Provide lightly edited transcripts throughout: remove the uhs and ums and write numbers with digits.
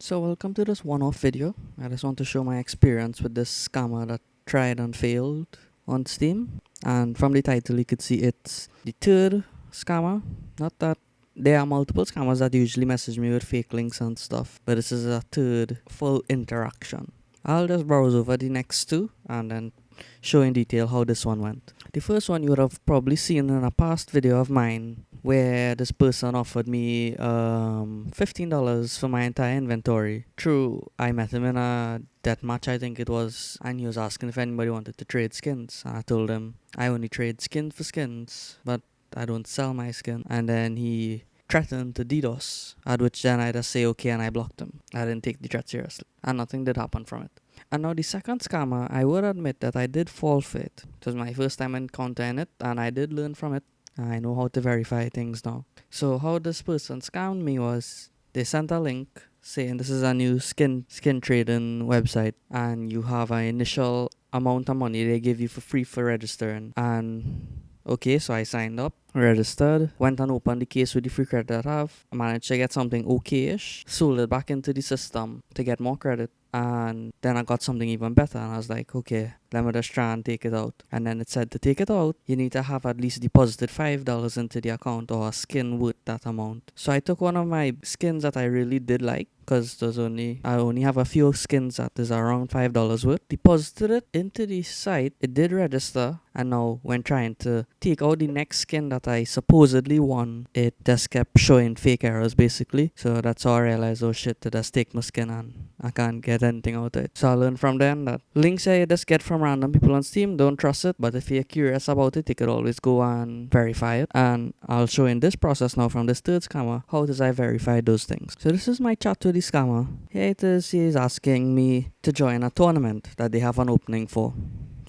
So welcome to this one-off video. I just want to show my experience with this scammer that tried and failed on Steam. And from the title you could see it's the third scammer. Not that there are multiple scammers that usually message me with fake links and stuff, but this is a third full interaction. I'll just browse over the next two and then show in detail how this one went. The first one you would have probably seen in a past video of mine where this person offered me $15 for my entire inventory. True, I met him in a deathmatch, I think it was, and he was asking if anybody wanted to trade skins. And I told him I only trade skin for skins, but I don't sell my skin. And then he threatened to DDoS, at which then I just say okay and I blocked him. I didn't take the threat seriously, and nothing did happen from it. And now the second scammer, I would admit that I did fall for it. It was my first time encountering it, and I did learn from it. I know how to verify things now. So how this person scammed me was they sent a link saying this is a new skin trading website, and you have an initial amount of money they give you for free for registering. And okay, so I signed up, registered, went and opened the case with the free credit that I have. I managed to get something okay-ish, sold it back into the system to get more credit. And then I got something even better, and I was like, okay, let me just try and take it out. And then it said to take it out, you need to have at least deposited $5 into the account or a skin worth that amount. So I took one of my skins that I really did like, because I only have a few skins that is around $5 worth, deposited it into the site. It did register, and now when trying to take out the next skin that I supposedly won, it just kept showing fake errors basically. So that's how I realized, oh shit, to just take my skin and I can't get anything out of it. So I learned from then that links I just get from random people on Steam, don't trust it, but if you're curious about it, you could always go and verify it. And I'll show in this process now from this third scammer, how does I verify those things. So this is my chat to the scammer. Here it is, he's asking me to join a tournament that they have an opening for.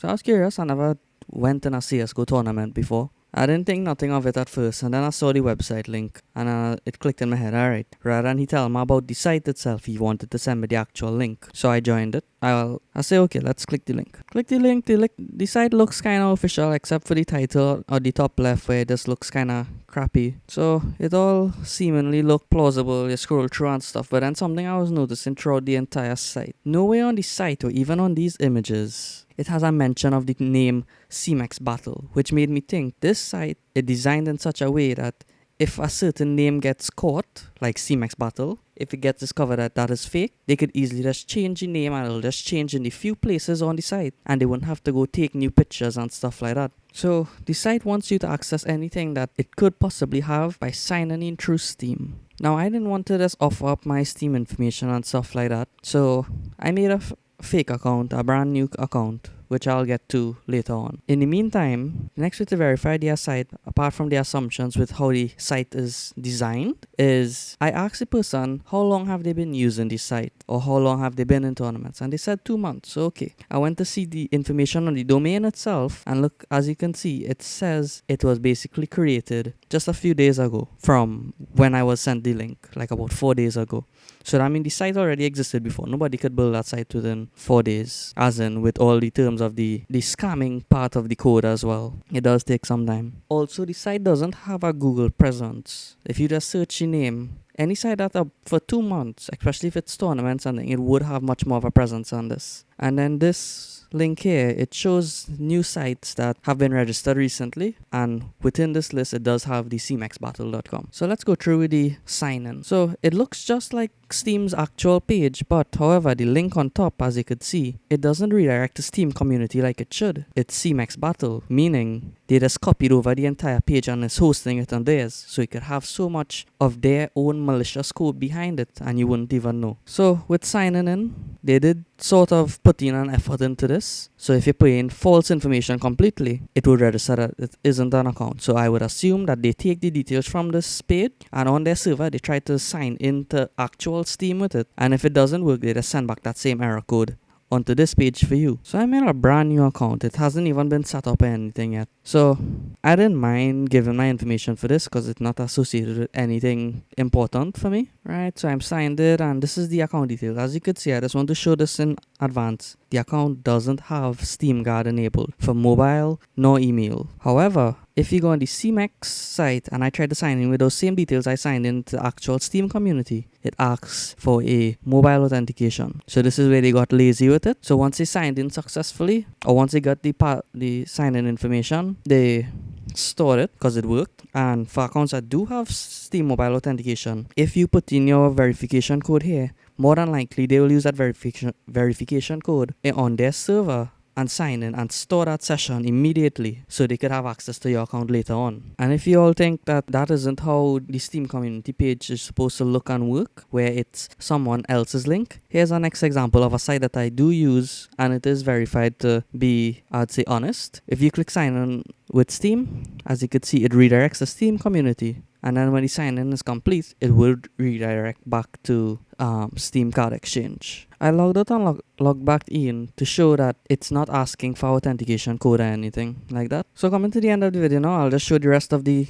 So I was curious, I never went in a CSGO tournament before. I didn't think nothing of it at first, and then I saw the website link, and it clicked in my head, alright. Rather than he tell me about the site itself, he wanted to send me the actual link. So I joined it. I say, okay, let's click the link. Click the link, the site looks kind of official, except for the title or the top left where it just looks kind of crappy. So it all seemingly looked plausible, you scroll through and stuff, but then something I was noticing throughout the entire site. Nowhere on the site or even on these images, it has a mention of the name CMX Battle, which made me think this site is designed in such a way that if a certain name gets caught, like CMX Battle, if it gets discovered that that is fake, they could easily just change the name and it'll just change in the few places on the site, and they wouldn't have to go take new pictures and stuff like that. So the site wants you to access anything that it could possibly have by signing in through Steam. Now I didn't want to just offer up my Steam information and stuff like that, so I made a fake account, a brand new account, which I'll get to later on. In the meantime, the next way to verify their site, apart from the assumptions with how the site is designed, is I asked the person how long have they been using the site, or how long have they been in tournaments, and they said 2 months. So okay, I went to see the information on the domain itself, and look, as you can see, it says it was basically created just a few days ago from when I was sent the link, like about 4 days ago. So that means the site already existed before. Nobody could build that site within 4 days, as in with all the terms of the scamming part of the code as well. It does take some time. Also, the site doesn't have a Google presence. If you just search your name, any site that up for 2 months, especially if it's tournaments, and it would have much more of a presence on this. And then this link here, it shows new sites that have been registered recently, and within this list it does have the cmxbattle.com. So let's go through with the sign in. So it looks just like Steam's actual page, but however the link on top, as you could see, it doesn't redirect to Steam community like it should. It's CMX Battle, meaning they just copied over the entire page and is hosting it on theirs, so it could have so much of their own malicious code behind it and you wouldn't even know. So with signing in, they did sort of put in an effort into this. So if you put in false information completely, it would register that it isn't an account. So I would assume that they take the details from this page, and on their server they try to sign into actual Steam with it, and if it doesn't work, they just send back that same error code onto this page for you. So I made a brand new account. It hasn't even been set up or anything yet. So I didn't mind giving my information for this because it's not associated with anything important for me, right? So I'm signed in, and this is the account details. As you could see, I just want to show this in advance. The account doesn't have Steam Guard enabled for mobile nor email. However, if you go on the CMEX site and I try to sign in with those same details I signed in to the actual Steam community, it asks for a mobile authentication. So this is where they got lazy with it. So once they signed in successfully, or once they got the sign-in information, they stored it because it worked. And for accounts that do have Steam mobile authentication, if you put in your verification code here, more than likely they will use that verification code on their server and sign in and store that session immediately so they could have access to your account later on. And if you all think that that isn't how the Steam community page is supposed to look and work, where it's someone else's link, here's our next example of a site that I do use and it is verified to be, I'd say, honest. If you click sign in with Steam, as you could see, it redirects the Steam community. And then when the sign in is complete, it will redirect back to Steam Card Exchange. I logged out and logged back in to show that it's not asking for authentication code or anything like that. So coming to the end of the video now, I'll just show the rest of the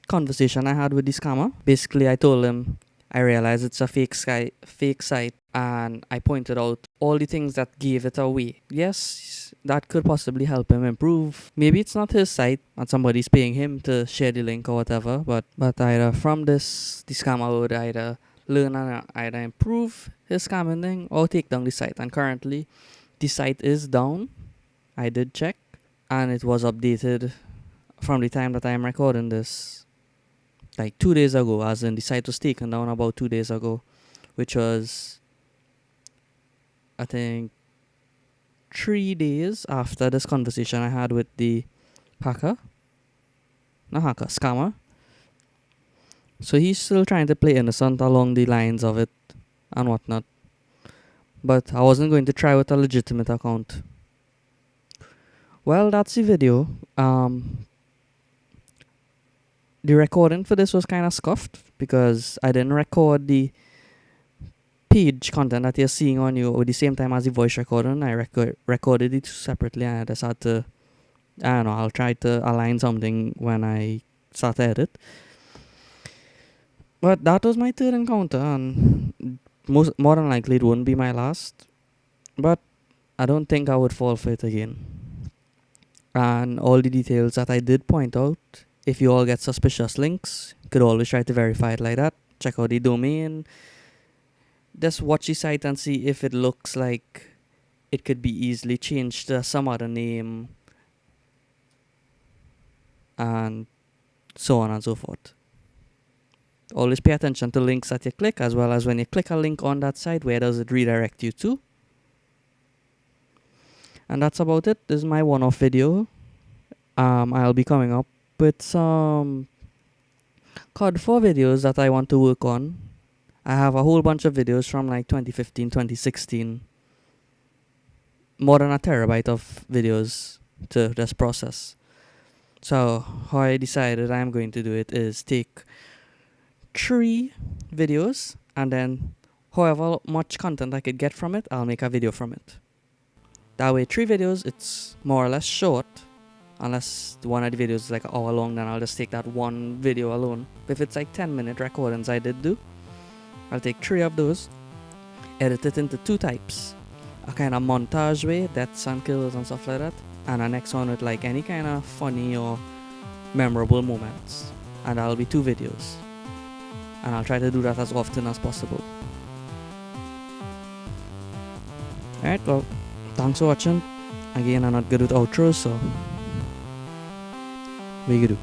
conversation I had with the scammer. Basically, I told him I realized it's a fake site, and I pointed out all the things that gave it away. Yes, that could possibly help him improve. Maybe it's not his site and somebody's paying him to share the link or whatever, but either from this, the scammer would either learn and either improve his scamming thing or take down the site. And currently, the site is down. I did check, and it was updated from the time that I am recording this, like 2 days ago, as in the site was taken down about 2 days ago, which was, I think, 3 days after this conversation I had with the scammer. So he's still trying to play innocent along the lines of it and whatnot. But I wasn't going to try with a legitimate account. Well, that's the video. The recording for this was kind of scuffed because I didn't record the page content that you're seeing on you at the same time as the voice recording. I recorded it separately, and I just had to, I don't know, I'll try to align something when I start to edit. But that was my third encounter, and more than likely it wouldn't be my last. But I don't think I would fall for it again. And all the details that I did point out, if you all get suspicious links, you could always try to verify it like that. Check out the domain. Just watch the site and see if it looks like it could be easily changed to some other name, and so on and so forth. Always pay attention to links that you click, as well as when you click a link on that site, where does it redirect you to? And that's about it. This is my one-off video. I'll be coming up with some COD 4 videos that I want to work on. I have a whole bunch of videos from like 2015, 2016. More than a terabyte of videos to just process. So how I decided I'm going to do it is take 3 videos, and then however much content I could get from it, I'll make a video from it. That way, 3 videos, it's more or less short. Unless one of the videos is like an hour long, then I'll just take that one video alone. If it's like 10-minute recordings I did do, I'll take 3 of those, edit it into 2 types. A kind of montage way, deaths and kills and stuff like that, and a next one with like any kind of funny or memorable moments. And that'll be 2 videos. And I'll try to do that as often as possible. Alright, well, thanks for watching. Again, I'm not good with outros, so we can do.